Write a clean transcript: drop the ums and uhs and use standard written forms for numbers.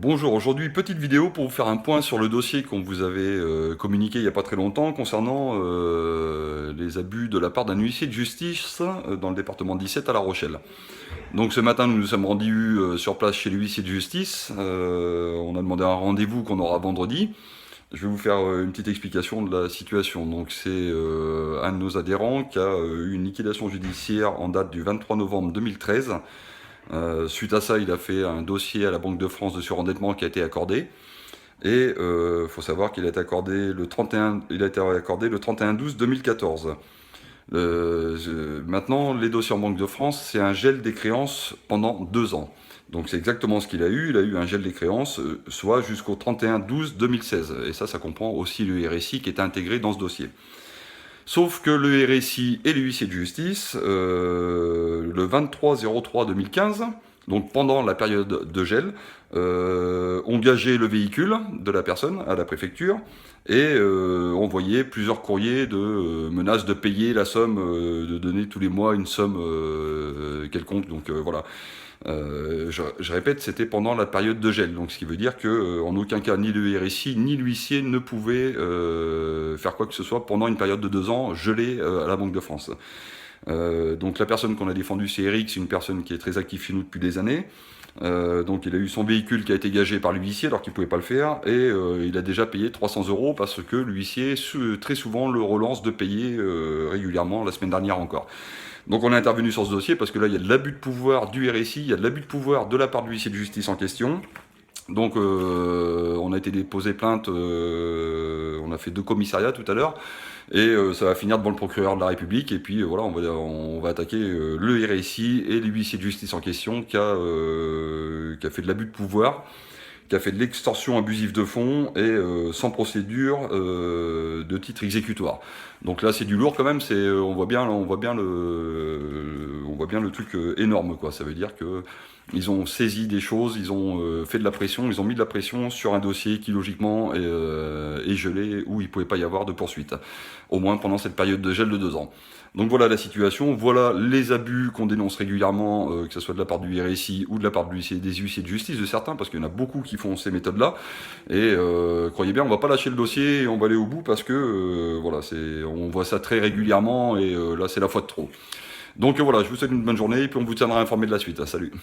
Bonjour, aujourd'hui petite vidéo pour vous faire un point sur le dossier qu'on vous avait communiqué il n'y a pas très longtemps concernant les abus de la part d'un huissier de justice dans le département 17 à La Rochelle. Donc ce matin nous nous sommes rendus sur place chez l'huissier de justice, on a demandé un rendez-vous qu'on aura vendredi. Je vais vous faire une petite explication de la situation. Donc c'est un de nos adhérents qui a eu une liquidation judiciaire en date du 23 novembre 2013. Suite à ça, il a fait un dossier à la Banque de France de surendettement qui a été accordé. Et il faut savoir qu'il a été accordé le 31, il a été accordé le 31/12/2014. Maintenant, les dossiers en Banque de France, c'est un gel des créances pendant 2 ans. Donc c'est exactement ce qu'il a eu. Il a eu un gel des créances, soit jusqu'au 31/12/2016. Et ça comprend aussi le RSI qui est intégré dans ce dossier. Sauf que le RSI et les huissiers de justice, le 23/03/2015, donc pendant la période de gel, ont gagé le véhicule de la personne à la préfecture et envoyé plusieurs courriers de menaces de payer la somme, de donner tous les mois une somme quelconque. Donc voilà. Je répète, c'était pendant la période de gel, donc ce qui veut dire que en aucun cas ni le RSI ni l'huissier ne pouvaient faire quoi que ce soit pendant une période de 2 ans gelée à la Banque de France. Donc la personne qu'on a défendue, c'est Eric, c'est une personne qui est très active chez nous depuis des années. Donc il a eu son véhicule qui a été gagé par l'huissier alors qu'il ne pouvait pas le faire et il a déjà payé 300 € parce que l'huissier très souvent le relance de payer régulièrement, la semaine dernière encore. Donc on est intervenu sur ce dossier parce que là il y a de l'abus de pouvoir du RSI, il y a de l'abus de pouvoir de la part de l'huissier de justice en question. Donc on a été déposé plainte, on a fait 2 commissariats tout à l'heure, et ça va finir devant le procureur de la République, et puis voilà, on va attaquer le RSI et l'huissier de justice en question qui a fait de l'abus de pouvoir, qui a fait de l'extorsion abusive de fonds et sans procédure de titre exécutoire. Donc là c'est du lourd quand même, on voit bien le truc énorme quoi. Ça veut dire que ils ont saisi des choses, ils ont fait de la pression, ils ont mis de la pression sur un dossier qui logiquement est gelé, où il ne pouvait pas y avoir de poursuite, au moins pendant cette période de gel de 2 ans. Donc voilà la situation, voilà les abus qu'on dénonce régulièrement, que ce soit de la part du RSI ou de la part des huissiers de justice, de certains, parce qu'il y en a beaucoup qui font ces méthodes-là. Et croyez bien, on va pas lâcher le dossier et on va aller au bout parce que voilà, on voit ça très régulièrement et là c'est la fois de trop. Donc voilà, je vous souhaite une bonne journée et puis on vous tiendra informé de la suite. Salut.